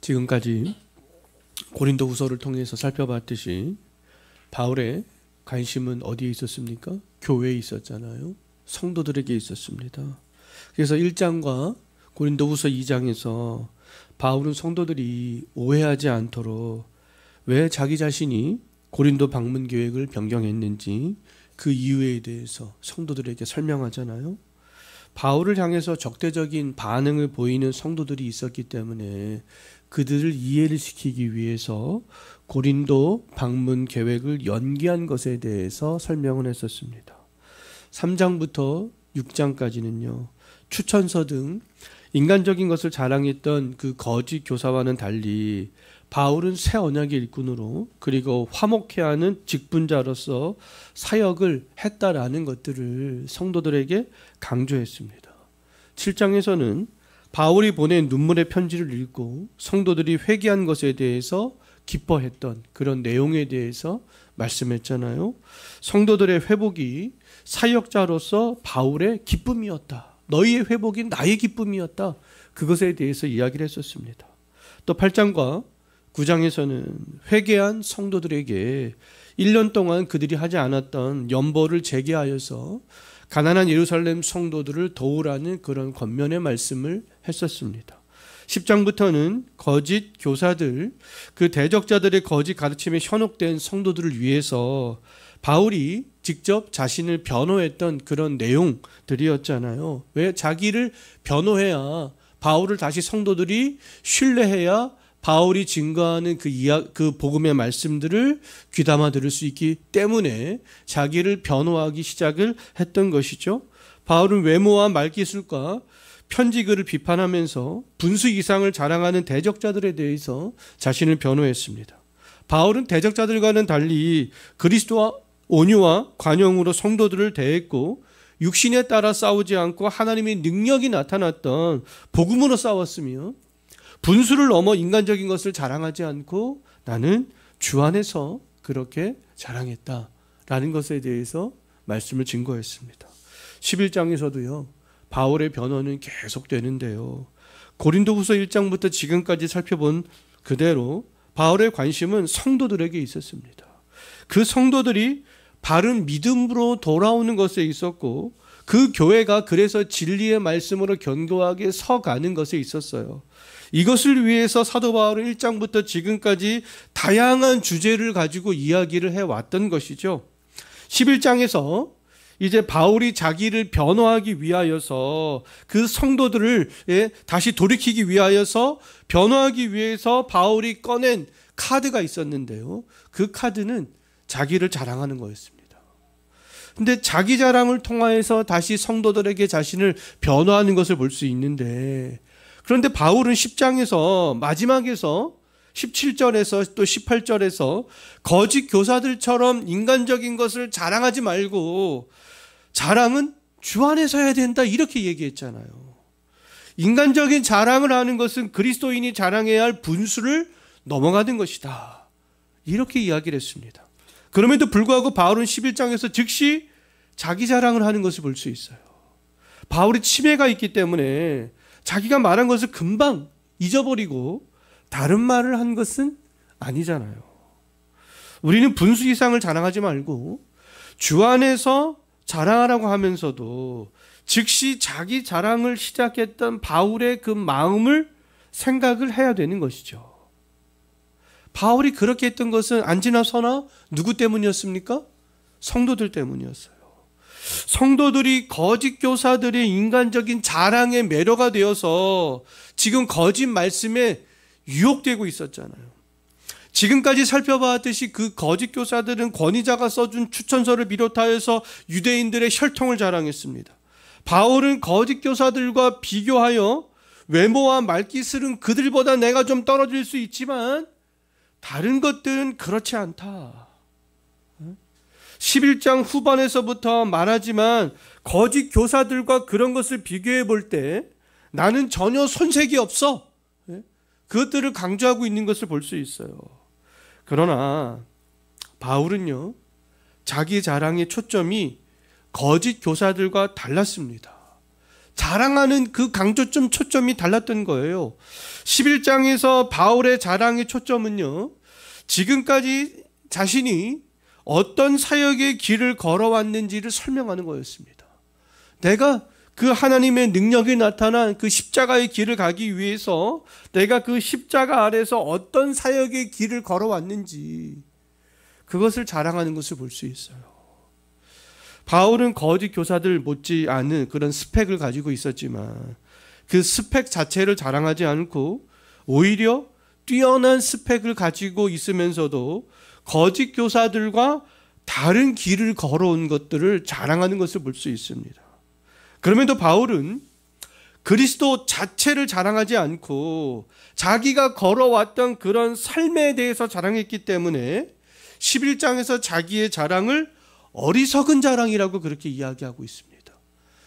지금까지 고린도후서를 통해서 살펴봤듯이 바울의 관심은 어디에 있었습니까? 교회에 있었잖아요. 성도들에게 있었습니다. 그래서 1장과 고린도후서 2장에서 바울은 성도들이 오해하지 않도록 왜 자기 자신이 고린도 방문 계획을 변경했는지 그 이유에 대해서 성도들에게 설명하잖아요. 바울을 향해서 적대적인 반응을 보이는 성도들이 있었기 때문에 그들을 이해를 시키기 위해서 고린도 방문 계획을 연기한 것에 대해서 설명을 했었습니다. 3장부터 6장까지는요. 추천서 등 인간적인 것을 자랑했던 그 거짓 교사와는 달리 바울은 새 언약의 일꾼으로 그리고 화목해야 하는 직분자로서 사역을 했다라는 것들을 성도들에게 강조했습니다. 7장에서는 바울이 보낸 눈물의 편지를 읽고 성도들이 회개한 것에 대해서 기뻐했던 그런 내용에 대해서 말씀했잖아요. 성도들의 회복이 사역자로서 바울의 기쁨이었다. 너희의 회복이 나의 기쁨이었다. 그것에 대해서 이야기를 했었습니다. 또 8장과 9장에서는 회개한 성도들에게 1년 동안 그들이 하지 않았던 연보를 재개하여서 가난한 예루살렘 성도들을 도우라는 그런 권면의 말씀을 했었습니다. 10장부터는 거짓 교사들, 그 대적자들의 거짓 가르침에 현혹된 성도들을 위해서 바울이 직접 자신을 변호했던 그런 내용들이었잖아요. 왜? 자기를 변호해야 바울을 다시 성도들이 신뢰해야 바울이 증거하는 그 복음의 말씀들을 귀담아 들을 수 있기 때문에 자기를 변호하기 시작을 했던 것이죠. 바울은 외모와 말기술과 편지글을 비판하면서 분수 이상을 자랑하는 대적자들에 대해서 자신을 변호했습니다. 바울은 대적자들과는 달리 그리스도와 온유와 관용으로 성도들을 대했고 육신에 따라 싸우지 않고 하나님의 능력이 나타났던 복음으로 싸웠으며 분수를 넘어 인간적인 것을 자랑하지 않고 나는 주 안에서 그렇게 자랑했다라는 것에 대해서 말씀을 증거했습니다. 11장에서도요. 바울의 변호는 계속되는데요. 고린도후서 1장부터 지금까지 살펴본 그대로 바울의 관심은 성도들에게 있었습니다. 그 성도들이 바른 믿음으로 돌아오는 것에 있었고 그 교회가 그래서 진리의 말씀으로 견고하게 서가는 것에 있었어요. 이것을 위해서 사도 바울은 1장부터 지금까지 다양한 주제를 가지고 이야기를 해왔던 것이죠. 11장에서 이제 바울이 자기를 변호하기 위하여서 그 성도들을 다시 돌이키기 위하여서 변호하기 위해서 바울이 꺼낸 카드가 있었는데요. 그 카드는 자기를 자랑하는 거였습니다. 근데 자기 자랑을 통하여서 다시 성도들에게 자신을 변호하는 것을 볼 수 있는데 그런데 바울은 10장에서 마지막에서 17절에서 또 18절에서 거짓 교사들처럼 인간적인 것을 자랑하지 말고 자랑은 주 안에서 해야 된다 이렇게 얘기했잖아요. 인간적인 자랑을 하는 것은 그리스도인이 자랑해야 할 분수를 넘어가는 것이다. 이렇게 이야기를 했습니다. 그럼에도 불구하고 바울은 11장에서 즉시 자기 자랑을 하는 것을 볼 수 있어요. 바울이 치매가 있기 때문에 자기가 말한 것을 금방 잊어버리고 다른 말을 한 것은 아니잖아요. 우리는 분수 이상을 자랑하지 말고 주 안에서 자랑하라고 하면서도 즉시 자기 자랑을 시작했던 바울의 그 마음을 생각을 해야 되는 것이죠. 바울이 그렇게 했던 것은 안지나 서나 누구 때문이었습니까? 성도들 때문이었어요. 성도들이 거짓 교사들의 인간적인 자랑에 매료가 되어서 지금 거짓 말씀에 유혹되고 있었잖아요. 지금까지 살펴봤듯이 그 거짓 교사들은 권위자가 써준 추천서를 비롯하여서 유대인들의 혈통을 자랑했습니다. 바울은 거짓 교사들과 비교하여 외모와 말기술은 그들보다 내가 좀 떨어질 수 있지만 다른 것들은 그렇지 않다. 11장 후반에서부터 말하지만 거짓 교사들과 그런 것을 비교해 볼 때 나는 전혀 손색이 없어. 그것들을 강조하고 있는 것을 볼 수 있어요. 그러나 바울은요, 자기 자랑의 초점이 거짓 교사들과 달랐습니다. 자랑하는 그 강조점, 초점이 달랐던 거예요. 11장에서 바울의 자랑의 초점은요, 지금까지 자신이 어떤 사역의 길을 걸어왔는지를 설명하는 거였습니다. 내가 그 하나님의 능력이 나타난 그 십자가의 길을 가기 위해서 내가 그 십자가 아래서 어떤 사역의 길을 걸어왔는지, 그것을 자랑하는 것을 볼 수 있어요. 바울은 거짓 교사들 못지 않은 그런 스펙을 가지고 있었지만 그 스펙 자체를 자랑하지 않고 오히려 뛰어난 스펙을 가지고 있으면서도 거짓 교사들과 다른 길을 걸어온 것들을 자랑하는 것을 볼 수 있습니다. 그럼에도 바울은 그리스도 자체를 자랑하지 않고 자기가 걸어왔던 그런 삶에 대해서 자랑했기 때문에 11장에서 자기의 자랑을 어리석은 자랑이라고 그렇게 이야기하고 있습니다.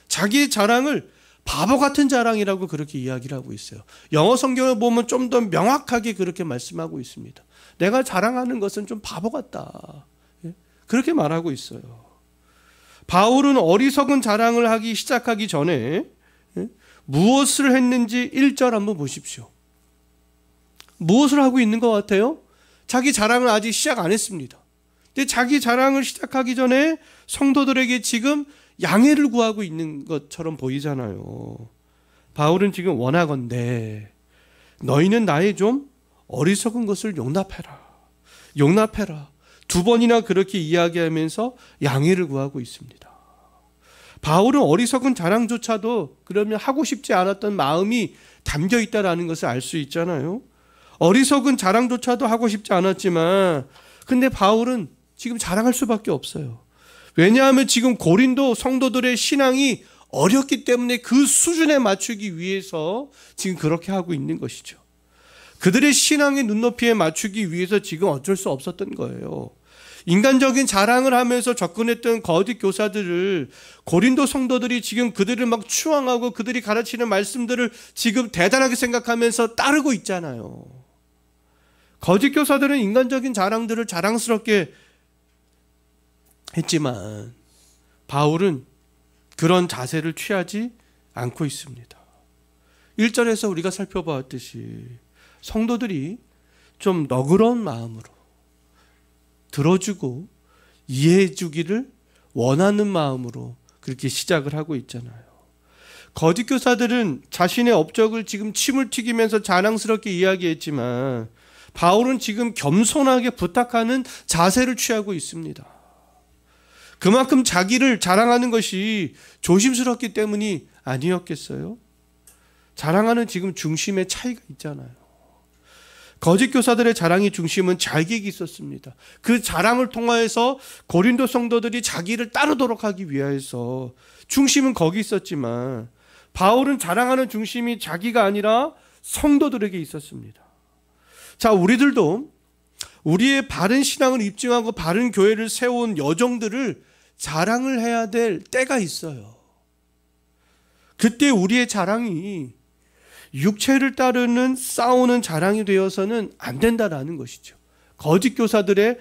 자기의 자랑을 바보 같은 자랑이라고 그렇게 이야기를 하고 있어요. 영어 성경을 보면 좀 더 명확하게 그렇게 말씀하고 있습니다. 내가 자랑하는 것은 좀 바보 같다, 그렇게 말하고 있어요. 바울은 어리석은 자랑을 하기 시작하기 전에 무엇을 했는지 1절 한번 보십시오. 무엇을 하고 있는 것 같아요? 자기 자랑을 아직 시작 안 했습니다. 근데 자기 자랑을 시작하기 전에 성도들에게 지금 양해를 구하고 있는 것처럼 보이잖아요. 바울은 지금 원하건대 너희는 나의 좀 어리석은 것을 용납해라. 용납해라. 2번이나 그렇게 이야기하면서 양해를 구하고 있습니다. 바울은 어리석은 자랑조차도 그러면 하고 싶지 않았던 마음이 담겨 있다는 것을 알 수 있잖아요. 어리석은 자랑조차도 하고 싶지 않았지만 근데 바울은 지금 자랑할 수밖에 없어요. 왜냐하면 지금 고린도 성도들의 신앙이 어렵기 때문에 그 수준에 맞추기 위해서 지금 그렇게 하고 있는 것이죠. 그들의 신앙의 눈높이에 맞추기 위해서 지금 어쩔 수 없었던 거예요. 인간적인 자랑을 하면서 접근했던 거짓 교사들을 고린도 성도들이 지금 그들을 막 추앙하고 그들이 가르치는 말씀들을 지금 대단하게 생각하면서 따르고 있잖아요. 거짓 교사들은 인간적인 자랑들을 자랑스럽게 했지만 바울은 그런 자세를 취하지 않고 있습니다. 1절에서 우리가 살펴보았듯이 성도들이 좀 너그러운 마음으로 들어주고 이해해주기를 원하는 마음으로 그렇게 시작을 하고 있잖아요. 거짓 교사들은 자신의 업적을 지금 침을 튀기면서 자랑스럽게 이야기했지만 바울은 지금 겸손하게 부탁하는 자세를 취하고 있습니다. 그만큼 자기를 자랑하는 것이 조심스럽기 때문이 아니었겠어요? 자랑하는 지금 중심의 차이가 있잖아요. 거짓 교사들의 자랑의 중심은 자기에게 있었습니다. 그 자랑을 통하여서 고린도 성도들이 자기를 따르도록 하기 위해서 중심은 거기 있었지만 바울은 자랑하는 중심이 자기가 아니라 성도들에게 있었습니다. 자, 우리들도 우리의 바른 신앙을 입증하고 바른 교회를 세운 여정들을 자랑을 해야 될 때가 있어요. 그때 우리의 자랑이 육체를 따르는 싸우는 자랑이 되어서는 안 된다라는 것이죠. 거짓 교사들의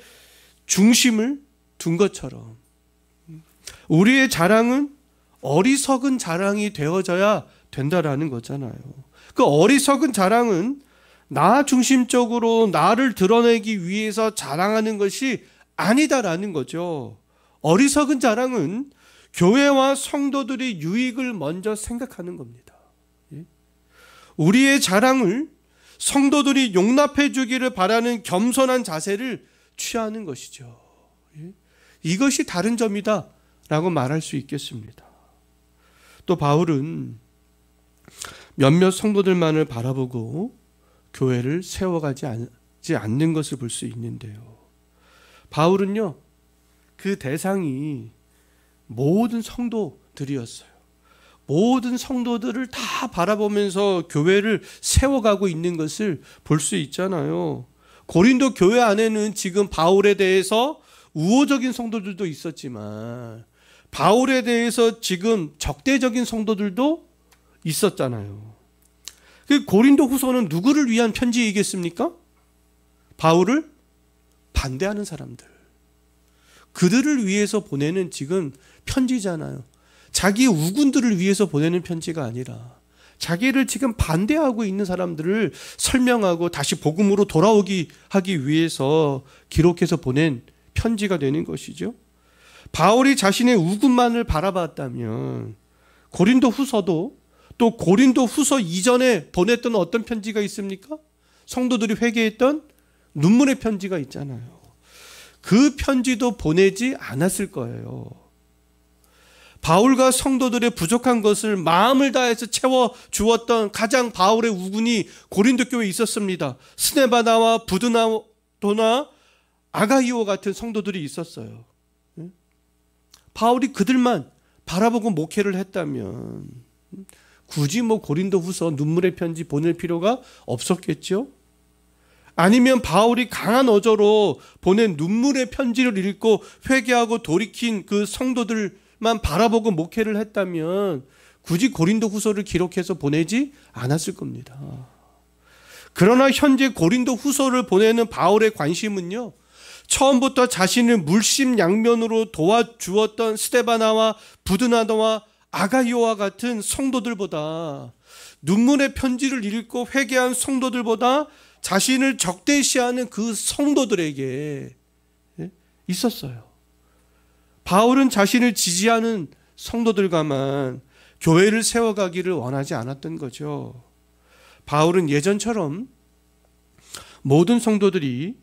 중심을 둔 것처럼 우리의 자랑은 어리석은 자랑이 되어져야 된다라는 거잖아요. 그 어리석은 자랑은 나 중심적으로 나를 드러내기 위해서 자랑하는 것이 아니다라는 거죠. 어리석은 자랑은 교회와 성도들의 유익을 먼저 생각하는 겁니다. 우리의 자랑을 성도들이 용납해 주기를 바라는 겸손한 자세를 취하는 것이죠. 이것이 다른 점이다 라고 말할 수 있겠습니다. 또 바울은 몇몇 성도들만을 바라보고 교회를 세워가지 않는 것을 볼 수 있는데요. 바울은요, 그 대상이 모든 성도들이었어요. 모든 성도들을 다 바라보면서 교회를 세워가고 있는 것을 볼 수 있잖아요. 고린도 교회 안에는 지금 바울에 대해서 우호적인 성도들도 있었지만 바울에 대해서 지금 적대적인 성도들도 있었잖아요. 그 고린도 후서는 누구를 위한 편지이겠습니까? 바울을 반대하는 사람들, 그들을 위해서 보내는 지금 편지잖아요. 자기 우군들을 위해서 보내는 편지가 아니라 자기를 지금 반대하고 있는 사람들을 설명하고 다시 복음으로 돌아오기 하기 위해서 기록해서 보낸 편지가 되는 것이죠. 바울이 자신의 우군만을 바라봤다면 고린도 후서도 또 고린도 후서 이전에 보냈던 어떤 편지가 있습니까? 성도들이 회개했던 눈물의 편지가 있잖아요. 그 편지도 보내지 않았을 거예요. 바울과 성도들의 부족한 것을 마음을 다해서 채워주었던 가장 바울의 우군이 고린도 교회에 있었습니다. 스데바나와 부드나도나 아가이오 같은 성도들이 있었어요. 바울이 그들만 바라보고 목회를 했다면 굳이 고린도 후서 눈물의 편지 보낼 필요가 없었겠죠? 아니면 바울이 강한 어조로 보낸 눈물의 편지를 읽고 회개하고 돌이킨 그 성도들만 바라보고 목회를 했다면 굳이 고린도 후서를 기록해서 보내지 않았을 겁니다. 그러나 현재 고린도 후서를 보내는 바울의 관심은요, 처음부터 자신을 물심양면으로 도와주었던 스데바나와 부드나도와 아가이오와 같은 성도들보다, 눈물의 편지를 읽고 회개한 성도들보다 자신을 적대시하는 그 성도들에게 있었어요. 바울은 자신을 지지하는 성도들과만 교회를 세워가기를 원하지 않았던 거죠. 바울은 예전처럼 모든 성도들이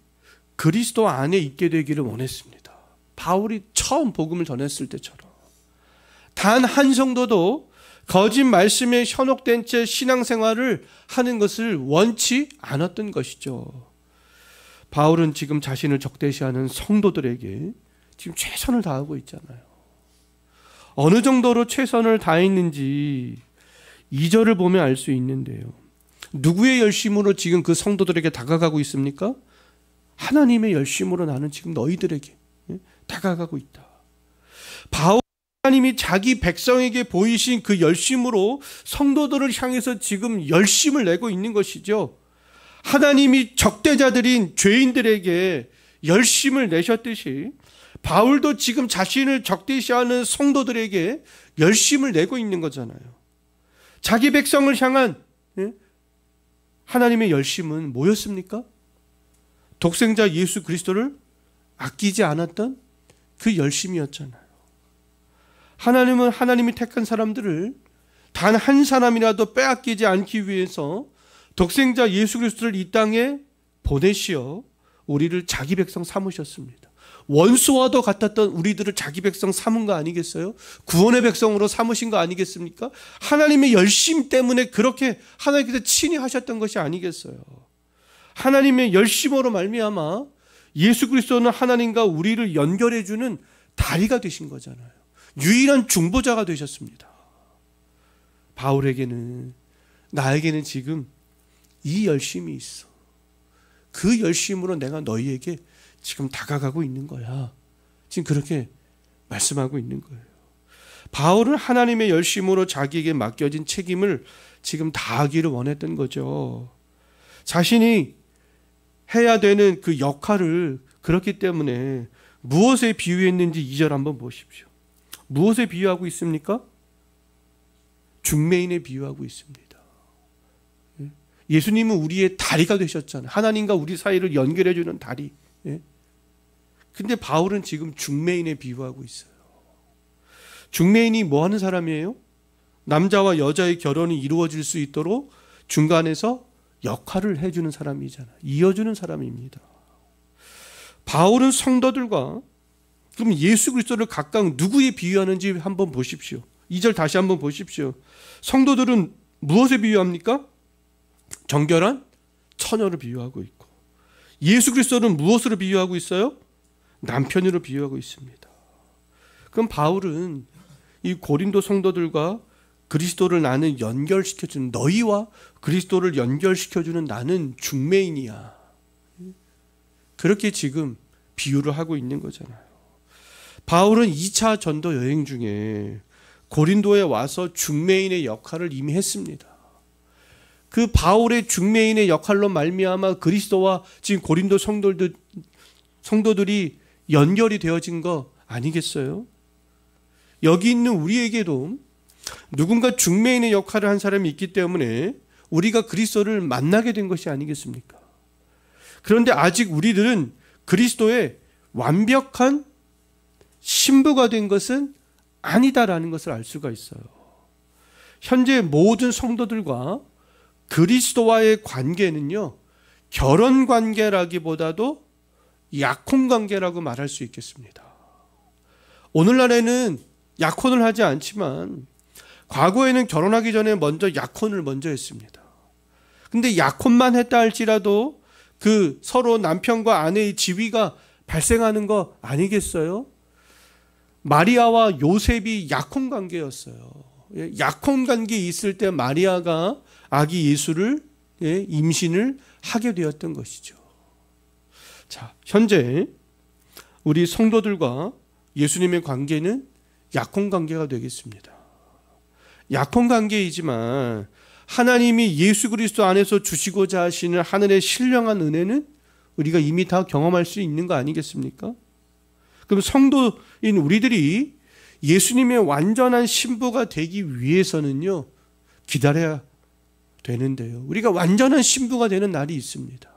그리스도 안에 있게 되기를 원했습니다. 바울이 처음 복음을 전했을 때처럼 단 한 성도도 거짓 말씀에 현혹된 채 신앙생활을 하는 것을 원치 않았던 것이죠. 바울은 지금 자신을 적대시하는 성도들에게 지금 최선을 다하고 있잖아요. 어느 정도로 최선을 다했는지 2절을 보면 알 수 있는데요. 누구의 열심으로 지금 그 성도들에게 다가가고 있습니까? 하나님의 열심으로 나는 지금 너희들에게 다가가고 있다. 바울 하나님이 자기 백성에게 보이신 그 열심으로 성도들을 향해서 지금 열심을 내고 있는 것이죠. 하나님이 적대자들인 죄인들에게 열심을 내셨듯이 바울도 지금 자신을 적대시하는 성도들에게 열심을 내고 있는 거잖아요. 자기 백성을 향한 하나님의 열심은 뭐였습니까? 독생자 예수 그리스도를 아끼지 않았던 그 열심이었잖아요. 하나님은 하나님이 택한 사람들을 단 한 사람이라도 빼앗기지 않기 위해서 독생자 예수 그리스도를 이 땅에 보내시어 우리를 자기 백성 삼으셨습니다. 원수와도 같았던 우리들을 자기 백성 삼은 거 아니겠어요? 구원의 백성으로 삼으신 거 아니겠습니까? 하나님의 열심 때문에 그렇게 하나님께서 친히 하셨던 것이 아니겠어요? 하나님의 열심으로 말미암아 예수 그리스도는 하나님과 우리를 연결해 주는 다리가 되신 거잖아요. 유일한 중보자가 되셨습니다. 바울에게는, 나에게는 지금 이 열심이 있어. 그 열심으로 내가 너희에게 지금 다가가고 있는 거야. 지금 그렇게 말씀하고 있는 거예요. 바울은 하나님의 열심으로 자기에게 맡겨진 책임을 지금 다하기를 원했던 거죠. 자신이 해야 되는 그 역할을 그렇기 때문에 무엇에 비유했는지 2절 한번 보십시오. 무엇에 비유하고 있습니까? 중매인에 비유하고 있습니다. 예수님은 우리의 다리가 되셨잖아요. 하나님과 우리 사이를 연결해주는 다리. 근데 바울은 지금 중매인에 비유하고 있어요. 중매인이 뭐 하는 사람이에요? 남자와 여자의 결혼이 이루어질 수 있도록 중간에서 역할을 해주는 사람이잖아요. 이어주는 사람입니다. 바울은 성도들과 그럼 예수 그리스도를 각각 누구에 비유하는지 한번 보십시오. 2절 다시 한번 보십시오. 성도들은 무엇에 비유합니까? 정결한 처녀를 비유하고 있고, 예수 그리스도는 무엇으로 비유하고 있어요? 남편으로 비유하고 있습니다. 그럼 바울은 이 고린도 성도들과 그리스도를 나는 연결시켜주는, 너희와 그리스도를 연결시켜주는 나는 중매인이야, 그렇게 지금 비유를 하고 있는 거잖아요. 바울은 2차 전도 여행 중에 고린도에 와서 중매인의 역할을 이미 했습니다. 그 바울의 중매인의 역할로 말미암아 그리스도와 지금 고린도 성도들이 연결이 되어진 거 아니겠어요? 여기 있는 우리에게도 누군가 중매인의 역할을 한 사람이 있기 때문에 우리가 그리스도를 만나게 된 것이 아니겠습니까? 그런데 아직 우리들은 그리스도의 완벽한 신부가 된 것은 아니다라는 것을 알 수가 있어요. 현재 모든 성도들과 그리스도와의 관계는요, 결혼 관계라기보다도 약혼 관계라고 말할 수 있겠습니다. 오늘날에는 약혼을 하지 않지만 과거에는 결혼하기 전에 먼저 약혼을 먼저 했습니다. 근데 약혼만 했다 할지라도 그 서로 남편과 아내의 지위가 발생하는 거 아니겠어요? 마리아와 요셉이 약혼 관계였어요. 약혼 관계에 있을 때 마리아가 아기 예수를 임신을 하게 되었던 것이죠. 자, 현재 우리 성도들과 예수님의 관계는 약혼 관계가 되겠습니다. 약혼 관계이지만 하나님이 예수 그리스도 안에서 주시고자 하시는 하늘의 신령한 은혜는 우리가 이미 다 경험할 수 있는 거 아니겠습니까? 그럼 성도인 우리들이 예수님의 완전한 신부가 되기 위해서는요, 기다려야 되는데요. 우리가 완전한 신부가 되는 날이 있습니다.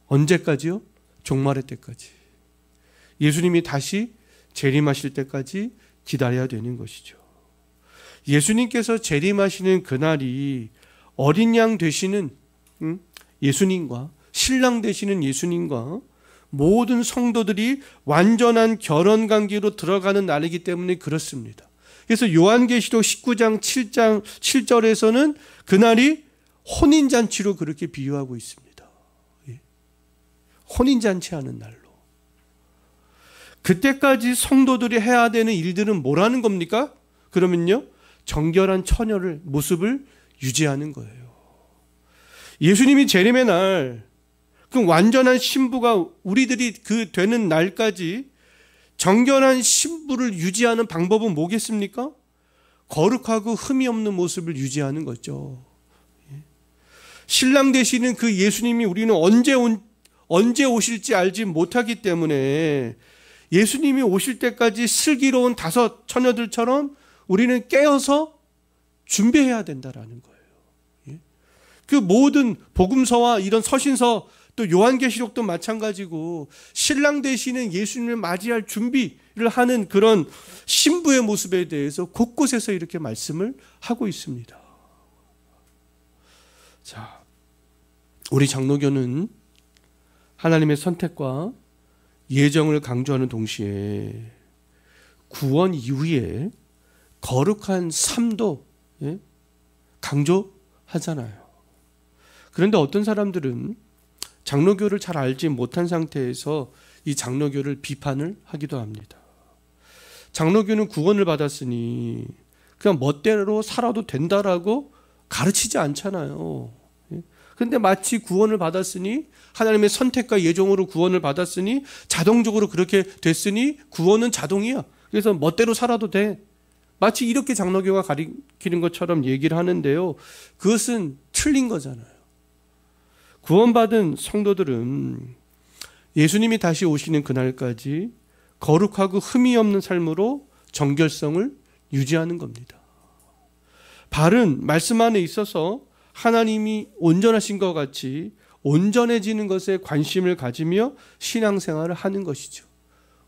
언제까지요? 종말의 때까지. 예수님이 다시 재림하실 때까지 기다려야 되는 것이죠. 예수님께서 재림하시는 그날이 어린 양 되시는 예수님과 신랑 되시는 예수님과 모든 성도들이 완전한 결혼 관계로 들어가는 날이기 때문에 그렇습니다. 그래서 요한계시록 19장 7장 7절에서는 그날이 혼인잔치로 그렇게 비유하고 있습니다. 혼인잔치 하는 날로. 그때까지 성도들이 해야 되는 일들은 뭐라는 겁니까? 그러면요, 정결한 처녀를 모습을 유지하는 거예요. 예수님이 재림의 날, 그 완전한 신부가 우리들이 그 되는 날까지 정결한 신부를 유지하는 방법은 뭐겠습니까? 거룩하고 흠이 없는 모습을 유지하는 거죠. 신랑 되시는 그 예수님이 우리는 언제 오실지 알지 못하기 때문에 예수님이 오실 때까지 슬기로운 5 처녀들처럼 우리는 깨어서 준비해야 된다라는 거예요. 그 모든 복음서와 이런 서신서 또 요한계시록도 마찬가지고 신랑 되시는 예수님을 맞이할 준비를 하는 그런 신부의 모습에 대해서 곳곳에서 이렇게 말씀을 하고 있습니다. 자, 우리 장로교는 하나님의 선택과 예정을 강조하는 동시에 구원 이후에 거룩한 삶도 강조하잖아요. 그런데 어떤 사람들은 장로교를 잘 알지 못한 상태에서 이 장로교를 비판을 하기도 합니다. 장로교는 구원을 받았으니 그냥 멋대로 살아도 된다라고 가르치지 않잖아요. 그런데 마치 구원을 받았으니 하나님의 선택과 예정으로 구원을 받았으니 자동적으로 그렇게 됐으니 구원은 자동이야. 그래서 멋대로 살아도 돼. 마치 이렇게 장로교가 가리키는 것처럼 얘기를 하는데요. 그것은 틀린 거잖아요. 구원받은 성도들은 예수님이 다시 오시는 그날까지 거룩하고 흠이 없는 삶으로 정결성을 유지하는 겁니다. 바른 말씀 안에 있어서 하나님이 온전하신 것 같이 온전해지는 것에 관심을 가지며 신앙생활을 하는 것이죠.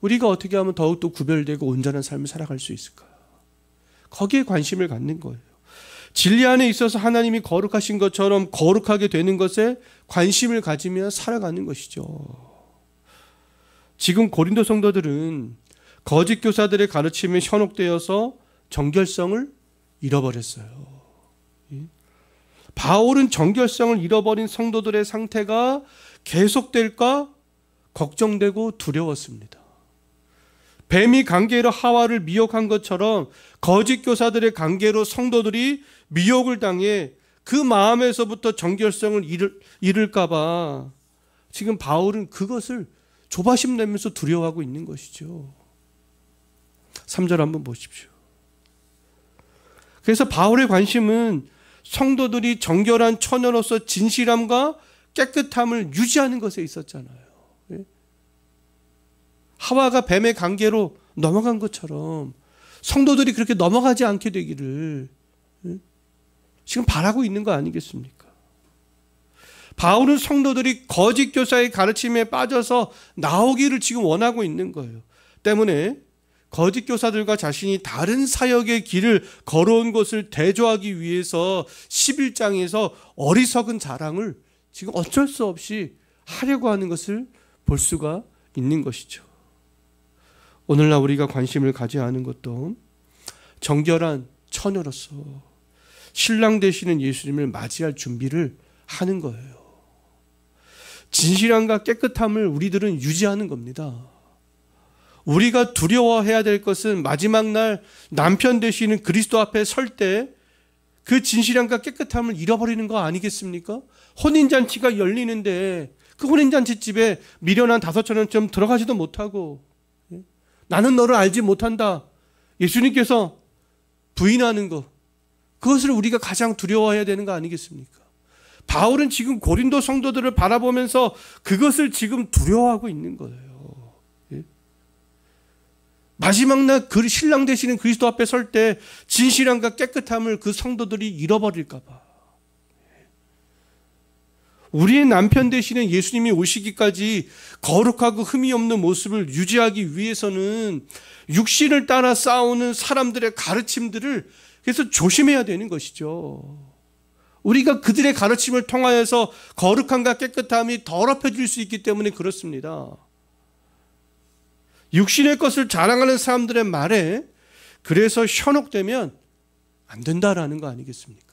우리가 어떻게 하면 더욱더 구별되고 온전한 삶을 살아갈 수 있을까? 거기에 관심을 갖는 거예요. 진리 안에 있어서 하나님이 거룩하신 것처럼 거룩하게 되는 것에 관심을 가지며 살아가는 것이죠. 지금 고린도 성도들은 거짓 교사들의 가르침에 현혹되어서 정결성을 잃어버렸어요. 바울은 정결성을 잃어버린 성도들의 상태가 계속될까 걱정되고 두려웠습니다. 뱀이 관계로 하와를 미혹한 것처럼 거짓 교사들의 관계로 성도들이 미혹을 당해 그 마음에서부터 정결성을 잃을까 봐 지금 바울은 그것을 조바심 내면서 두려워하고 있는 것이죠. 3절 한번 보십시오. 그래서 바울의 관심은 성도들이 정결한 처녀로서 진실함과 깨끗함을 유지하는 것에 있었잖아요. 하와가 뱀의 관계로 넘어간 것처럼 성도들이 그렇게 넘어가지 않게 되기를 지금 바라고 있는 거 아니겠습니까? 바울은 성도들이 거짓 교사의 가르침에 빠져서 나오기를 지금 원하고 있는 거예요. 때문에 거짓 교사들과 자신이 다른 사역의 길을 걸어온 것을 대조하기 위해서 11장에서 어리석은 자랑을 지금 어쩔 수 없이 하려고 하는 것을 볼 수가 있는 것이죠. 오늘날 우리가 관심을 가져야 하는 것도 정결한 처녀로서 신랑 되시는 예수님을 맞이할 준비를 하는 거예요. 진실함과 깨끗함을 우리들은 유지하는 겁니다. 우리가 두려워해야 될 것은 마지막 날 남편 되시는 그리스도 앞에 설 때 그 진실함과 깨끗함을 잃어버리는 거 아니겠습니까? 혼인잔치가 열리는데 그 혼인잔치 집에 미련한 5처녀처럼 들어가지도 못하고 나는 너를 알지 못한다. 예수님께서 부인하는 것, 그것을 우리가 가장 두려워해야 되는 거 아니겠습니까? 바울은 지금 고린도 성도들을 바라보면서 그것을 지금 두려워하고 있는 거예요. 마지막 날 그 신랑 되시는 그리스도 앞에 설 때 진실함과 깨끗함을 그 성도들이 잃어버릴까 봐. 우리의 남편 되시는 예수님이 오시기까지 거룩하고 흠이 없는 모습을 유지하기 위해서는 육신을 따라 싸우는 사람들의 가르침들을 그래서 조심해야 되는 것이죠. 우리가 그들의 가르침을 통하여서 거룩함과 깨끗함이 더럽혀질 수 있기 때문에 그렇습니다. 육신의 것을 자랑하는 사람들의 말에 그래서 현혹되면 안 된다라는 거 아니겠습니까?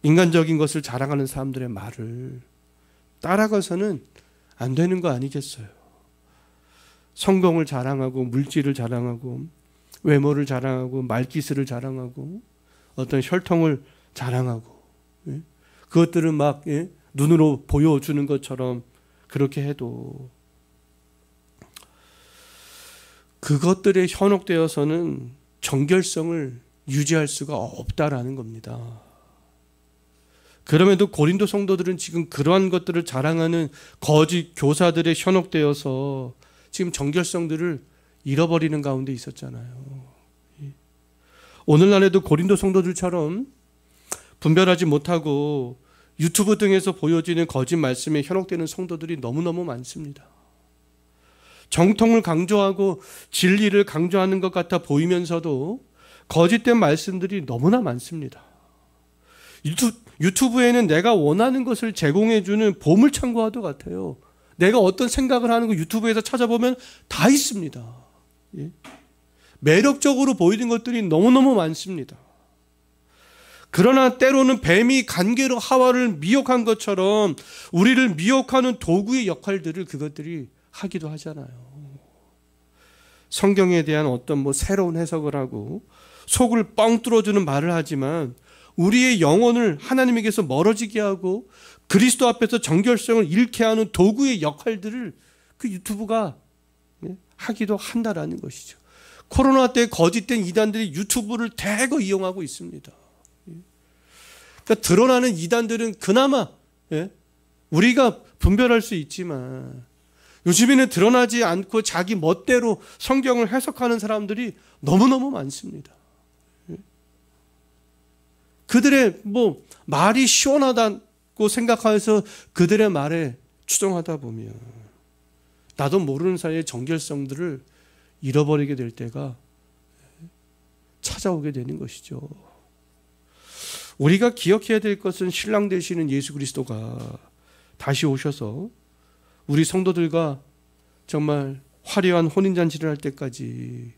인간적인 것을 자랑하는 사람들의 말을 따라가서는 안 되는 거 아니겠어요? 성공을 자랑하고 물질을 자랑하고 외모를 자랑하고 말기술을 자랑하고 어떤 혈통을 자랑하고 그것들은 막 눈으로 보여주는 것처럼 그렇게 해도 그것들에 현혹되어서는 정결성을 유지할 수가 없다라는 겁니다. 그럼에도 고린도 성도들은 지금 그러한 것들을 자랑하는 거짓 교사들에 현혹되어서 지금 정결성들을 잃어버리는 가운데 있었잖아요. 오늘날에도 고린도 성도들처럼 분별하지 못하고 유튜브 등에서 보여지는 거짓 말씀에 현혹되는 성도들이 너무너무 많습니다. 정통을 강조하고 진리를 강조하는 것 같아 보이면서도 거짓된 말씀들이 너무나 많습니다. 유튜브에는 내가 원하는 것을 제공해주는 보물창고와도 같아요. 내가 어떤 생각을 하는 거 유튜브에서 찾아보면 다 있습니다. 매력적으로 보이는 것들이 너무너무 많습니다. 그러나 때로는 뱀이 간계로 하와를 미혹한 것처럼 우리를 미혹하는 도구의 역할들을 그것들이 하기도 하잖아요. 성경에 대한 어떤 새로운 해석을 하고 속을 뻥 뚫어주는 말을 하지만 우리의 영혼을 하나님에게서 멀어지게 하고 그리스도 앞에서 정결성을 잃게 하는 도구의 역할들을 그 유튜브가 하기도 한다라는 것이죠. 코로나 때 거짓된 이단들이 유튜브를 대거 이용하고 있습니다. 그러니까 드러나는 이단들은 그나마 우리가 분별할 수 있지만 요즘에는 드러나지 않고 자기 멋대로 성경을 해석하는 사람들이 너무너무 많습니다. 그들의 말이 시원하다고 생각해서 그들의 말에 추종하다 보면 나도 모르는 사이에 정결성들을 잃어버리게 될 때가 찾아오게 되는 것이죠. 우리가 기억해야 될 것은 신랑 되시는 예수 그리스도가 다시 오셔서 우리 성도들과 정말 화려한 혼인잔치를 할 때까지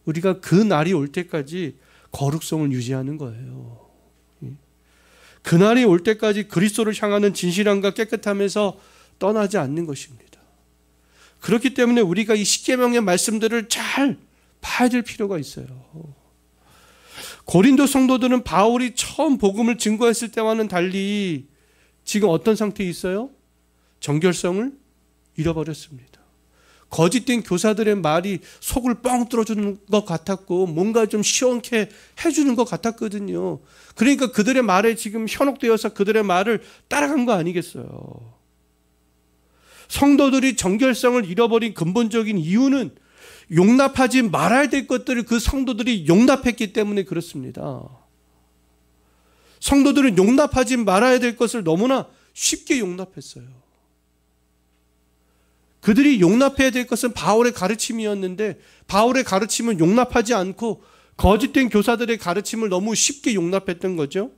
우리가 그 날이 올 때까지 거룩성을 유지하는 거예요. 그날이 올 때까지 그리스도를 향하는 진실함과 깨끗함에서 떠나지 않는 것입니다. 그렇기 때문에 우리가 이 십계명의 말씀들을 잘 봐야 될 필요가 있어요. 고린도 성도들은 바울이 처음 복음을 증거했을 때와는 달리 지금 어떤 상태에 있어요? 정결성을 잃어버렸습니다. 거짓된 교사들의 말이 속을 뻥 뚫어주는 것 같았고 뭔가 좀 시원케 해주는 것 같았거든요. 그러니까 그들의 말에 지금 현혹되어서 그들의 말을 따라간 거 아니겠어요. 성도들이 정결성을 잃어버린 근본적인 이유는 용납하지 말아야 될 것들을 그 성도들이 용납했기 때문에 그렇습니다. 성도들은 용납하지 말아야 될 것을 너무나 쉽게 용납했어요. 그들이 용납해야 될 것은 바울의 가르침이었는데 바울의 가르침은 용납하지 않고 거짓된 교사들의 가르침을 너무 쉽게 용납했던 거죠.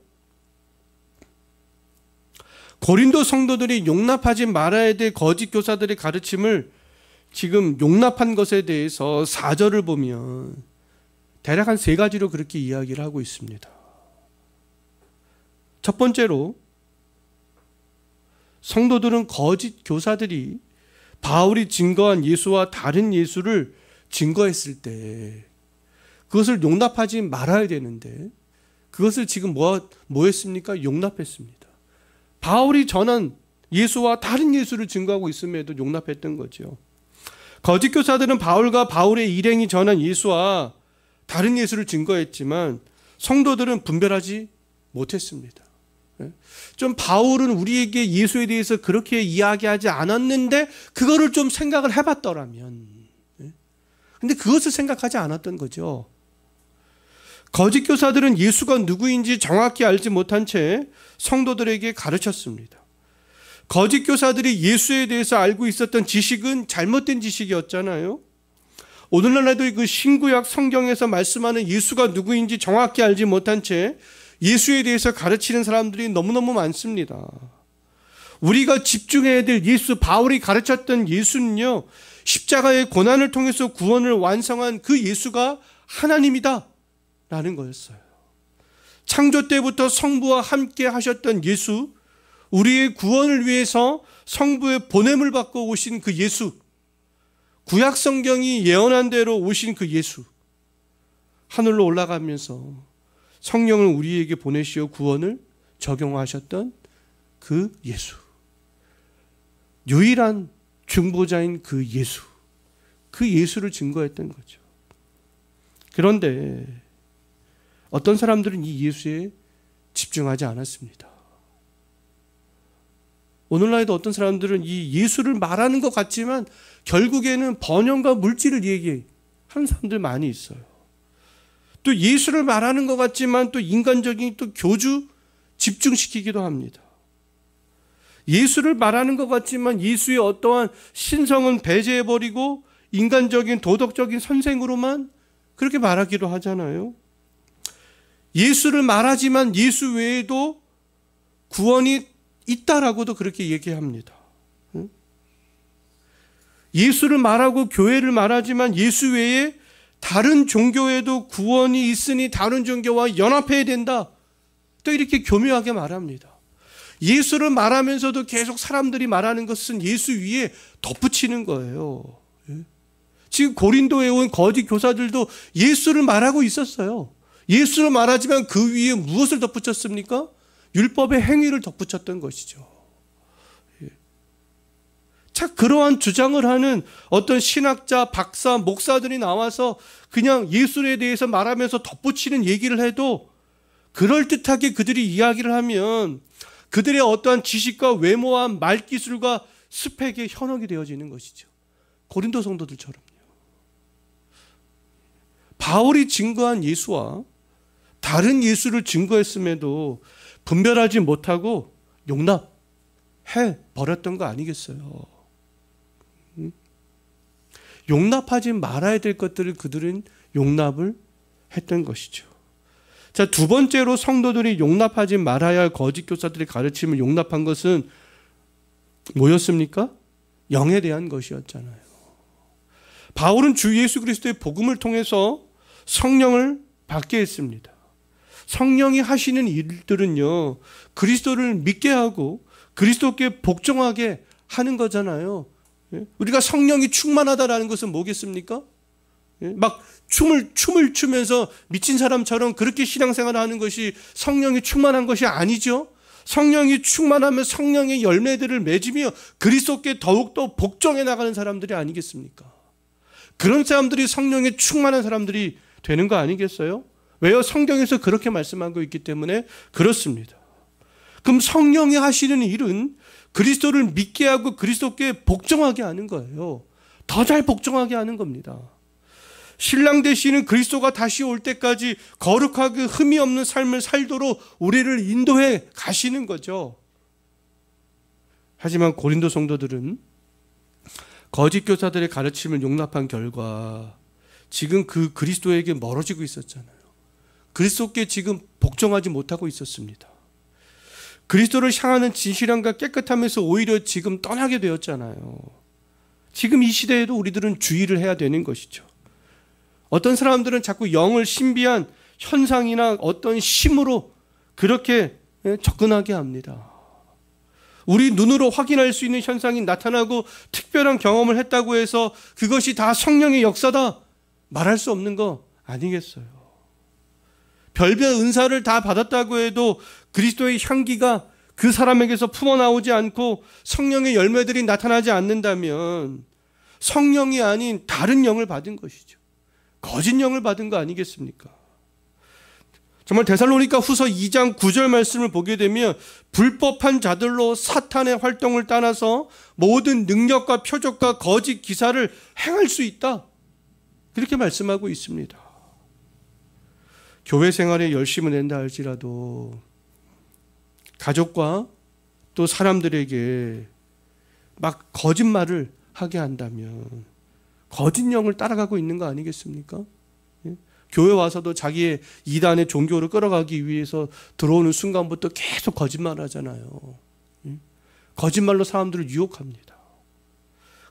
고린도 성도들이 용납하지 말아야 될 거짓 교사들의 가르침을 지금 용납한 것에 대해서 4절을 보면 대략 한 3가지로 그렇게 이야기를 하고 있습니다. 첫 번째로 성도들은 거짓 교사들이 바울이 증거한 예수와 다른 예수를 증거했을 때 그것을 용납하지 말아야 되는데 그것을 지금 뭐 했습니까? 용납했습니다. 바울이 전한 예수와 다른 예수를 증거하고 있음에도 용납했던 거죠. 거짓 교사들은 바울과 바울의 일행이 전한 예수와 다른 예수를 증거했지만 성도들은 분별하지 못했습니다. 좀 바울은 우리에게 예수에 대해서 그렇게 이야기하지 않았는데 그거를 좀 생각을 해봤더라면, 근데 그것을 생각하지 않았던 거죠. 거짓 교사들은 예수가 누구인지 정확히 알지 못한 채 성도들에게 가르쳤습니다. 거짓 교사들이 예수에 대해서 알고 있었던 지식은 잘못된 지식이었잖아요. 오늘날에도 그 신구약 성경에서 말씀하는 예수가 누구인지 정확히 알지 못한 채 예수에 대해서 가르치는 사람들이 너무너무 많습니다. 우리가 집중해야 될 예수, 바울이 가르쳤던 예수는요, 십자가의 고난을 통해서 구원을 완성한 그 예수가 하나님이다 라는 거였어요. 창조 때부터 성부와 함께 하셨던 예수, 우리의 구원을 위해서 성부의 보냄을 받고 오신 그 예수, 구약 성경이 예언한 대로 오신 그 예수, 하늘로 올라가면서 성령을 우리에게 보내시어 구원을 적용하셨던 그 예수, 유일한 중보자인 그 예수, 그 예수를 증거했던 거죠. 그런데 어떤 사람들은 이 예수에 집중하지 않았습니다. 오늘날에도 어떤 사람들은 이 예수를 말하는 것 같지만 결국에는 번영과 물질을 얘기하는 사람들 많이 있어요. 또 예수를 말하는 것 같지만 또 인간적인 또 교주 집중시키기도 합니다. 예수를 말하는 것 같지만 예수의 어떠한 신성은 배제해버리고 인간적인 도덕적인 선생으로만 그렇게 말하기도 하잖아요. 예수를 말하지만 예수 외에도 구원이 있다라고도 그렇게 얘기합니다. 예수를 말하고 교회를 말하지만 예수 외에 다른 종교에도 구원이 있으니 다른 종교와 연합해야 된다, 또 이렇게 교묘하게 말합니다. 예수를 말하면서도 계속 사람들이 말하는 것은 예수 위에 덧붙이는 거예요. 지금 고린도에 온 거짓 교사들도 예수를 말하고 있었어요. 예수를 말하지만 그 위에 무엇을 덧붙였습니까? 율법의 행위를 덧붙였던 것이죠. 자, 그러한 주장을 하는 어떤 신학자, 박사, 목사들이 나와서 그냥 예수에 대해서 말하면서 덧붙이는 얘기를 해도 그럴듯하게 그들이 이야기를 하면 그들의 어떠한 지식과 외모와 말기술과 스펙에 현혹이 되어지는 것이죠. 고린도 성도들처럼요. 바울이 증거한 예수와 다른 예수를 증거했음에도 분별하지 못하고 용납해 버렸던 거 아니겠어요? 용납하지 말아야 될 것들을 그들은 용납을 했던 것이죠. 자, 두 번째로 성도들이 용납하지 말아야 할 거짓 교사들의 가르침을 용납한 것은 뭐였습니까? 영에 대한 것이었잖아요. 바울은 주 예수 그리스도의 복음을 통해서 성령을 받게 했습니다. 성령이 하시는 일들은요, 그리스도를 믿게 하고 그리스도께 복종하게 하는 거잖아요. 우리가 성령이 충만하다라는 것은 뭐겠습니까? 막 춤을 추면서 미친 사람처럼 그렇게 신앙생활을 하는 것이 성령이 충만한 것이 아니죠. 성령이 충만하면 성령의 열매들을 맺으며 그리스도께 더욱더 복종해 나가는 사람들이 아니겠습니까? 그런 사람들이 성령에 충만한 사람들이 되는 거 아니겠어요? 왜요? 성경에서 그렇게 말씀하고 있기 때문에 그렇습니다. 그럼 성령이 하시는 일은 그리스도를 믿게 하고 그리스도께 복종하게 하는 거예요. 더 잘 복종하게 하는 겁니다. 신랑 되시는 그리스도가 다시 올 때까지 거룩하고 흠이 없는 삶을 살도록 우리를 인도해 가시는 거죠. 하지만 고린도 성도들은 거짓 교사들의 가르침을 용납한 결과 지금 그 그리스도에게 멀어지고 있었잖아요. 그리스도께 지금 복종하지 못하고 있었습니다. 그리스도를 향하는 진실함과 깨끗함에서 오히려 지금 떠나게 되었잖아요. 지금 이 시대에도 우리들은 주의를 해야 되는 것이죠. 어떤 사람들은 자꾸 영을 신비한 현상이나 어떤 심으로 그렇게 접근하게 합니다. 우리 눈으로 확인할 수 있는 현상이 나타나고 특별한 경험을 했다고 해서 그것이 다 성령의 역사다 말할 수 없는 거 아니겠어요? 별별 은사를 다 받았다고 해도 그리스도의 향기가 그 사람에게서 품어나오지 않고 성령의 열매들이 나타나지 않는다면 성령이 아닌 다른 영을 받은 것이죠. 거짓 영을 받은 거 아니겠습니까? 정말 데살로니가 후서 2장 9절 말씀을 보게 되면 불법한 자들로 사탄의 활동을 따라서 모든 능력과 표적과 거짓 기사를 행할 수 있다. 그렇게 말씀하고 있습니다. 교회 생활에 열심을 낸다 할지라도 가족과 또 사람들에게 막 거짓말을 하게 한다면 거짓 영을 따라가고 있는 거 아니겠습니까? 교회 와서도 자기의 이단의 종교를 끌어가기 위해서 들어오는 순간부터 계속 거짓말 하잖아요. 거짓말로 사람들을 유혹합니다.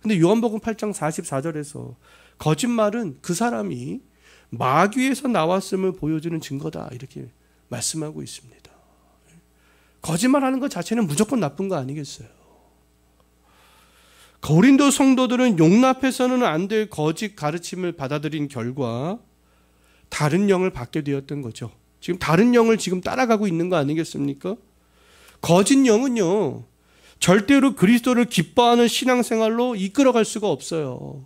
근데 요한복음 8장 44절에서 거짓말은 그 사람이 마귀에서 나왔음을 보여주는 증거다 이렇게 말씀하고 있습니다. 거짓말하는 것 자체는 무조건 나쁜 거 아니겠어요? 고린도 성도들은 용납해서는 안 될 거짓 가르침을 받아들인 결과 다른 영을 받게 되었던 거죠. 지금 다른 영을 지금 따라가고 있는 거 아니겠습니까? 거짓 영은요, 절대로 그리스도를 기뻐하는 신앙생활로 이끌어갈 수가 없어요.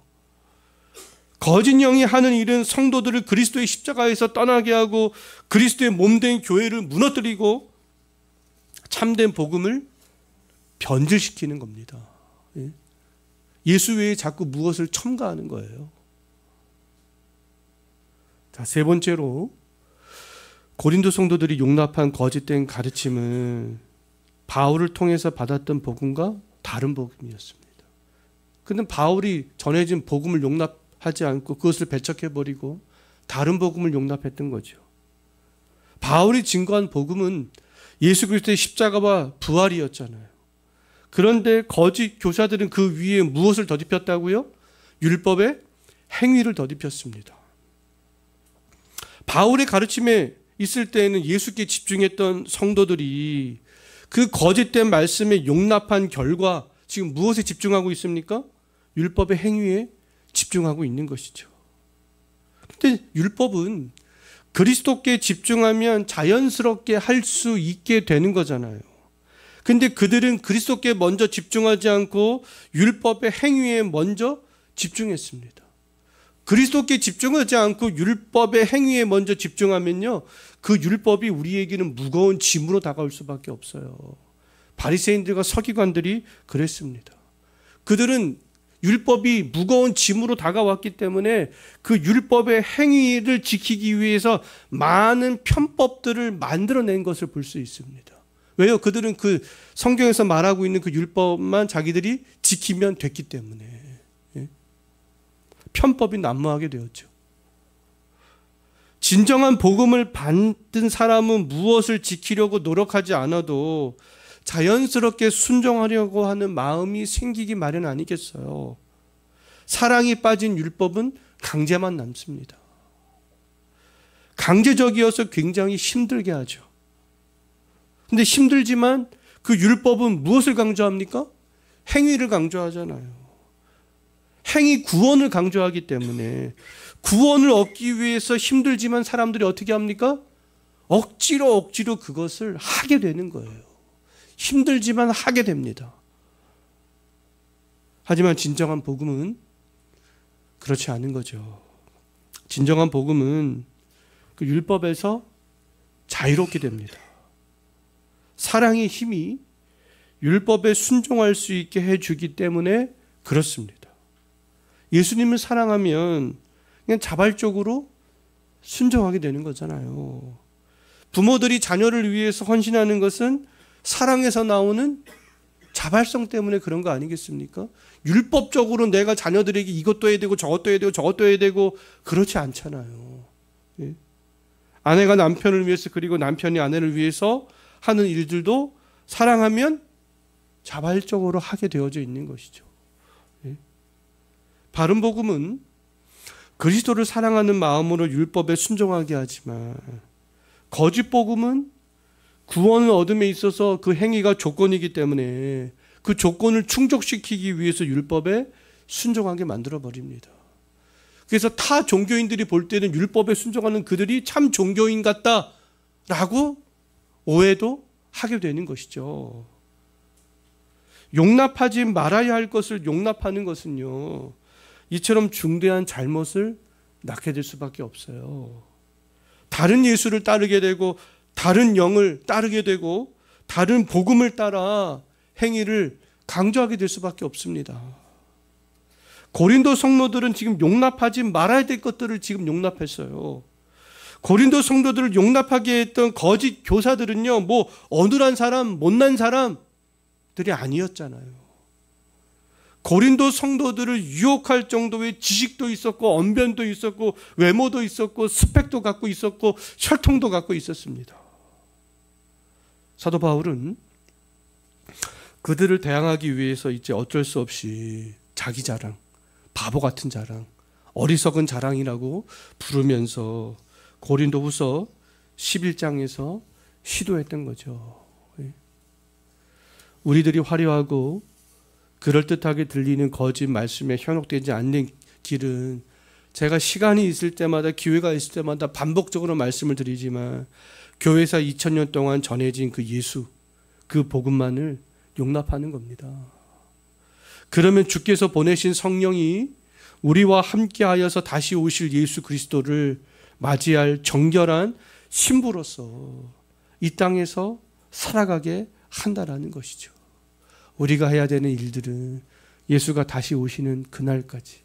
거짓 영이 하는 일은 성도들을 그리스도의 십자가에서 떠나게 하고 그리스도의 몸된 교회를 무너뜨리고 참된 복음을 변질시키는 겁니다. 예수 외에 자꾸 무엇을 첨가하는 거예요. 자, 세 번째로 고린도 성도들이 용납한 거짓된 가르침은 바울을 통해서 받았던 복음과 다른 복음이었습니다. 그런데 바울이 전해진 복음을 용납하지 않고 그것을 배척해버리고 다른 복음을 용납했던 거죠. 바울이 증거한 복음은 예수 그리스도의 십자가와 부활이었잖아요. 그런데 거짓 교사들은 그 위에 무엇을 덧입혔다고요? 율법의 행위를 덧입혔습니다. 바울의 가르침에 있을 때에는 예수께 집중했던 성도들이 그 거짓된 말씀에 용납한 결과 지금 무엇에 집중하고 있습니까? 율법의 행위에 집중하고 있는 것이죠. 그런데 율법은 그리스도께 집중하면 자연스럽게 할 수 있게 되는 거잖아요. 근데 그들은 그리스도께 먼저 집중하지 않고 율법의 행위에 먼저 집중했습니다. 그리스도께 집중하지 않고 율법의 행위에 먼저 집중하면요, 그 율법이 우리에게는 무거운 짐으로 다가올 수밖에 없어요. 바리새인들과 서기관들이 그랬습니다. 그들은 율법이 무거운 짐으로 다가왔기 때문에 그 율법의 행위를 지키기 위해서 많은 편법들을 만들어낸 것을 볼 수 있습니다. 왜요? 그들은 그 성경에서 말하고 있는 그 율법만 자기들이 지키면 됐기 때문에 편법이 난무하게 되었죠. 진정한 복음을 받은 사람은 무엇을 지키려고 노력하지 않아도 자연스럽게 순종하려고 하는 마음이 생기기 마련 아니겠어요? 사랑이 빠진 율법은 강제만 남습니다. 강제적이어서 굉장히 힘들게 하죠. 근데 힘들지만 그 율법은 무엇을 강조합니까? 행위를 강조하잖아요. 행위 구원을 강조하기 때문에 구원을 얻기 위해서 힘들지만 사람들이 어떻게 합니까? 억지로 그것을 하게 되는 거예요. 힘들지만 하게 됩니다. 하지만 진정한 복음은 그렇지 않은 거죠. 진정한 복음은 그 율법에서 자유롭게 됩니다. 사랑의 힘이 율법에 순종할 수 있게 해주기 때문에 그렇습니다. 예수님을 사랑하면 그냥 자발적으로 순종하게 되는 거잖아요. 부모들이 자녀를 위해서 헌신하는 것은 사랑에서 나오는 자발성 때문에 그런 거 아니겠습니까? 율법적으로 내가 자녀들에게 이것도 해야 되고 저것도 해야 되고 저것도 해야 되고 그렇지 않잖아요. 예? 아내가 남편을 위해서 그리고 남편이 아내를 위해서 하는 일들도 사랑하면 자발적으로 하게 되어져 있는 것이죠. 예? 바른 복음은 그리스도를 사랑하는 마음으로 율법에 순종하게 하지만 거짓 복음은 구원을 얻음에 있어서 그 행위가 조건이기 때문에 그 조건을 충족시키기 위해서 율법에 순종하게 만들어버립니다. 그래서 타 종교인들이 볼 때는 율법에 순종하는 그들이 참 종교인 같다라고 오해도 하게 되는 것이죠. 용납하지 말아야 할 것을 용납하는 것은요, 이처럼 중대한 잘못을 낳게 될 수밖에 없어요. 다른 예수를 따르게 되고 다른 영을 따르게 되고 다른 복음을 따라 행위를 강조하게 될 수밖에 없습니다. 고린도 성도들은 지금 용납하지 말아야 될 것들을 지금 용납했어요. 고린도 성도들을 용납하게 했던 거짓 교사들은요, 뭐 어눌한 사람, 못난 사람들이 아니었잖아요. 고린도 성도들을 유혹할 정도의 지식도 있었고 언변도 있었고 외모도 있었고 스펙도 갖고 있었고 혈통도 갖고 있었습니다. 사도 바울은 그들을 대항하기 위해서 이제 어쩔 수 없이 자기 자랑, 바보 같은 자랑, 어리석은 자랑이라고 부르면서 고린도후서 11장에서 시도했던 거죠. 우리들이 화려하고 그럴듯하게 들리는 거짓 말씀에 현혹되지 않는 길은 제가 시간이 있을 때마다 기회가 있을 때마다 반복적으로 말씀을 드리지만 교회사 2000년 동안 전해진 그 예수, 그 복음만을 용납하는 겁니다. 그러면 주께서 보내신 성령이 우리와 함께하여서 다시 오실 예수 그리스도를 맞이할 정결한 신부로서 이 땅에서 살아가게 한다라는 것이죠. 우리가 해야 되는 일들은 예수가 다시 오시는 그날까지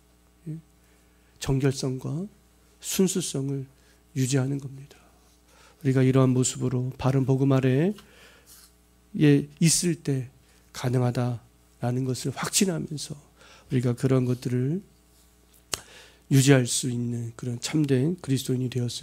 정결성과 순수성을 유지하는 겁니다. 우리가 이러한 모습으로 바른 복음 아래에 있을 때 가능하다라는 것을 확신하면서 우리가 그런 것들을 유지할 수 있는 그런 참된 그리스도인이 되었습니다.